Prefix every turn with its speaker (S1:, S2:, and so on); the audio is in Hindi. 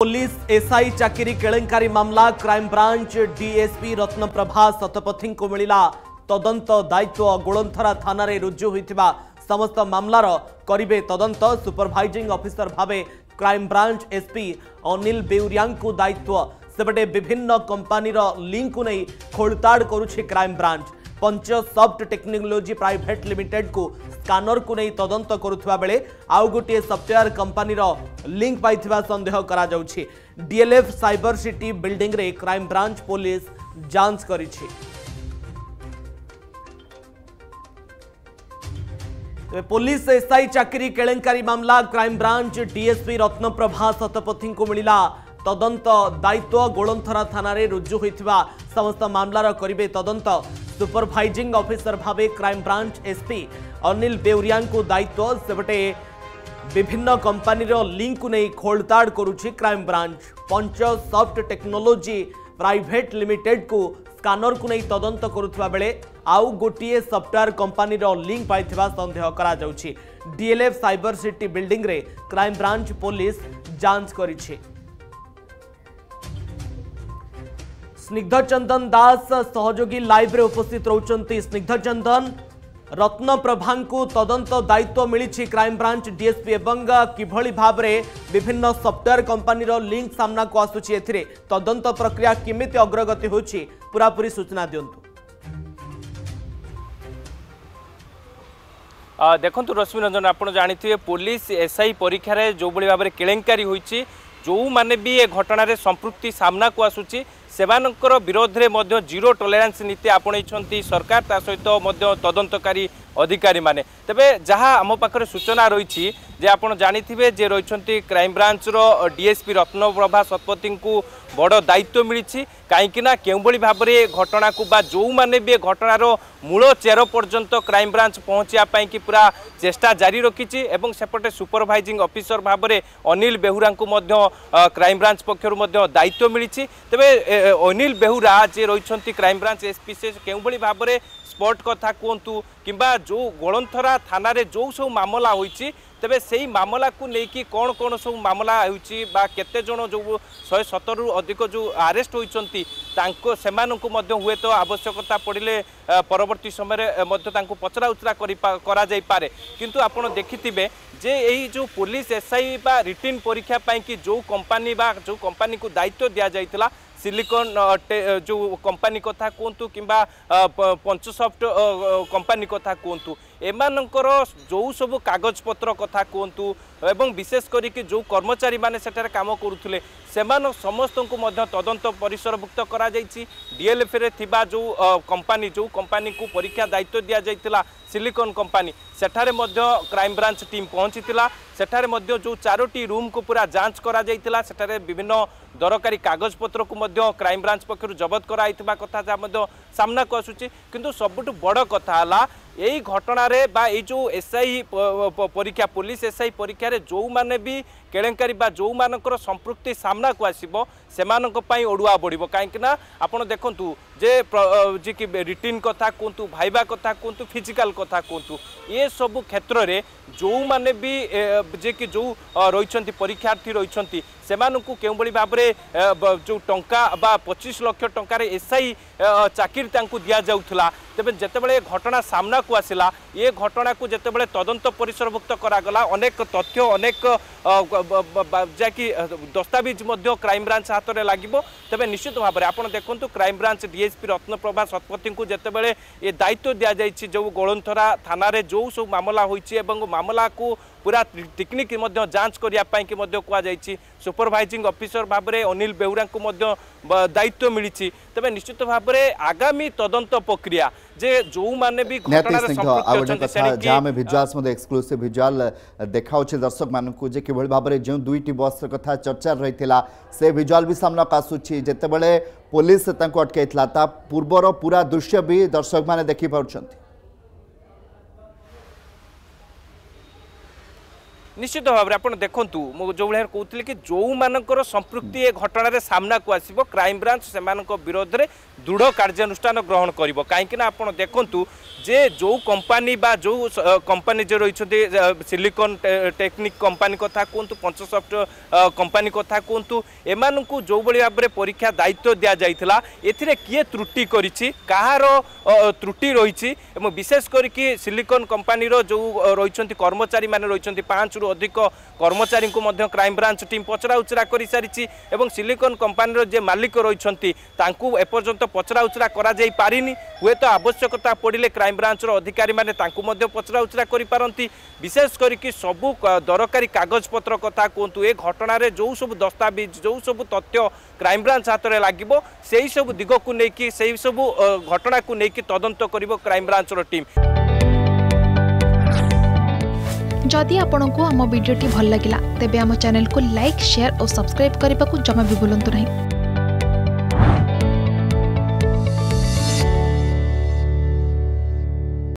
S1: पुलिस एसआई चाकरी केलेंकारी मामला crime branch DSP Ratnaprabha Satpathy को मिला तदंत दायित्व गोलंथरा थाना रे रुजु होइथिबा समस्त मामलार करिबे तदंत सुपरवाइजिंग ऑफिसर भावे crime branch SP Anil Beuria को दायित्व सेपटे विभिन्न कंपनी लिंक को नहीं खोलताड़ करुछि क्राइम ब्रांच पंच सॉफ्ट टेक्नोलॉजी प्राइवेट लिमिटेड को स्कानर को नहीं तदंत करुवा बेले आउ गोटे सॉफ्टवेयर कंपनी लिंक पाइथिबा संदेह करा जाउछि। डीएलएफ साइबर सिटी बिल्डिंग रे क्राइम ब्रांच पुलिस जांच करिछि। पुलिस एसआई चाकरी केलेंकारी मामला crime branch DSP Ratnaprabha Satpathy को मिला तदंत दायित्व गोलंथरा थाना रे रुजु होइथिबा समस्त मामलार करिबे तदंत सुपरवाइजिंग ऑफिसर भावे crime branch SP Anil Beuria को दायित्व सेपटे विभिन्न कंपनी लिंक को नहीं खोलताड़ करुछि क्राइम ब्रांच पंच सॉफ्ट टेक्नोलॉजी प्राइवेट लिमिटेड को स्कानर को नहीं तदंत करुवा बेले आउ गोटे सॉफ्टवेयर कंपनी लिंक पाइथिबा संदेह करा जाउछि। डीएलएफ साइबर सिटी बिल्डिंग रे क्राइम ब्रांच पुलिस जांच करिछि। स्निग्ध चंदन दास सहयोगी लाइव रे उपस्थित रहउचंती। स्निग्ध चंदन रत्नप्रभा को तदंत दायित्व मिली क्राइम ब्रांच डीएसपी एवं किभली भाव रे विभिन्न सॉफ्टवेयर कंपनी लिंक सामना को आसुची एथिरे तदंत प्रक्रिया किमिति अग्रगति होची पूरा पूरी सूचना दियंतु।
S2: देखंतु रश्मि रंजन आपण जानिथिबे पुलिस एसआई परीक्षा रे जो बळी भाबरे केलेंकारी होईची जो माने भी ए घटना रे संपृक्ति सामना को आसुची सेमानकर विरोध रे मध्य जीरो टॉलरेंस नीति आपणैछंती सरकार ता सहित मध्य तदंतकारी अधिकारी माने तेबे जहाँ आम पाखरे सूचना रही जे आपण जानिथिबे जे रहिछंती क्राइम ब्रांच रो डीएसपी रत्नप्रभा शतपथी को बड़ दायित्व मिली कहीं केउबली भाव में घटना को बा जो माने भी घटनार मूल चेर पर्यंत क्राइम ब्रांच पहुँचा कि पूरा चेष्टा जारी रखी एवं सेपटे सुपरवाइजिंग ऑफिसर भाव में अनिल बेहुरा को क्राइम ब्रांच पक्षर दायित्व मिली तेबे अनिल बेहुरा जे रही क्राइम ब्रांच एसपी से केउबली भाव में स्पॉट कथा कहतु किंबा जो गोलंथरा थाना रे जो सब मामला होईची तेबे सेही मामला को लेकिन कौन कौन सब मामला होईची बा केते जण जो 117 रु अधिक जो अरेस्ट होईचंती तांको सेमानंकु मध्य हुए तो आवश्यकता पड़िले परवर्ती समय मध्य तांको पचरा उचरा करा जाई पारे किंतु आपण देखिथिबे जे यही जो पुलिस एसआई बा रिटिन परीक्षा पाई कि जो कंपनी को दायित्व दिया जाइतिला सिलिकॉन जो कंपनी कथा कहतु किंबा पंचसॉफ्ट कंपनी कथा कहतु एमानंकर जो सब कागज पत्र कथा कहतु एवं विशेष करी कि जो कर्मचारी माने सेठारे काम करुथुले सेमान समस्त को मध्य तदंत परिसरभुक्त करा जाइछि। डीएलएफ रे थिबा जो कंपनी को परीक्षा दायित्व दिया जाइतिला सिलिकॉन कंपनी सेठारे मध्य क्राइम ब्रांच टीम पहुंचीतिला सेठारे मध्य जो 4टी रूम को पूरा जांच करा जाइतिला सेठारे विभिन्न दरकारी कागज पत्र को मध्य क्राइम ब्रांच पक्षर जबत कराइथिबा कथा जा मध्य सामना को आसुची किंतु सबुठ बड़ कथा हला यही घटना रे बा ये जो एसआई परीक्षा पुलिस एसआई परीक्षा रे जो माने भी केलेंकारी बा जो मानकर संपृक्ति सामना को आसीबो सेमानक पई ओडुआ बढिबो काहेकि ना आपण देखंतु जे कि रिटिन कथा कहतु भाइबा कथा कहतु फिजिकल कथा कहतु ये सब क्षेत्र रे जो माने भी जे कि जो रहिछंती परीक्षार्थी रहिछंती सेमानकु केउबली भाबरे जो टंका बा 25 लाख टंका रे एसआई चाकरी तांकु दिया जाउथला तेबे जेतेबेले घटना सामना को आसिला ये घटना को जेतेबेले तदंत परिसरभुक्त करागला अनेक तथ्य अनेक जाकि दस्तावेज मध्य क्राइम ब्रांच हाथ में लागिबो तेबे निश्चित भाव में आपण देखंतु crime branch DSP Ratnaprabha Satpathy को जेतेबेले ये दायित्व दिया जाइछि जो गोलंथरा थाना रे जो सब मामला होइछि एवं मामला को पूरा टेक्निक मध्य जांच करिया पई कि मध्य कुआ जाइछि सुपरवाइजिंग ऑफिसर भाव में अनिल बेहुरा को दायित्व मिली तेबे निश्चित भाव में आगामी तदंत प्रक्रिया जे जो माने भी घटना रे संपृक्त अछन
S3: जहाँ में विजुअल्स मध्ये एक्सक्लूसिव विजुअल देखाउछि दर्शक मानकु जे किभଳି भाबरे जे दुईटी बस कथा चर्चा रहितिला से विजुअल भी सामना आसुछि जेतेबेले पुलिस तांको अटकाइतला ता पूर्वर पूरा दृश्य भी दर्शक माने देखि पाउछन्ति।
S2: निश्चित भाव में आप देखूँ जो भाई कहते कि जो मानकर संपृक्ति ए घटन सामना को आसो क्राइम ब्रांच से विरोध में दृढ़ कार्यानुष्ठान ग्रहण कर कहीं आप देखूँ जे जो कंपनी बा जो कंपनी जो रही सिलिकॉन टेक्निक कंपनी कथा कहतु पंचसॉफ्ट कंपनी कथा कहतु एमान को जो भाव में परीक्षा दायित्व दि जाइथिला एथिरे किए त्रुटि करिछि कहार त्रुटि रही विशेष करके सिलिकॉन कंपनी जो रही कर्मचारी माने रही 5 रु अधिक कर्मचारी को मध्य क्राइम ब्रांच टीम पचरा उचरा कर सारी एवं सिलिकॉन कंपनी जे मालिक रही एपर्यंत पचरा उचरा करा जाई पारिनी हुए तो आवश्यकता पड़े क्राइम ब्रांच अधिकारी माने तांकु मध्य पचरा उचरा करि पारंती विशेष करके सबू दरकारी कागज पत्र कथा कहतु ए घटना जो सब दस्तावेज जो सब तथ्य क्राइम ब्रांच हाथ में लगे से सब दिग को लेकिन से सब घटना को लेकिन तदंत कर क्राइम ब्रांच टीम।
S4: जदि आपंक आम भिडी भल लगा तेब आम चैनल को लाइक शेयर और सब्सक्राइब करने को जमा भी भूलु नहीं।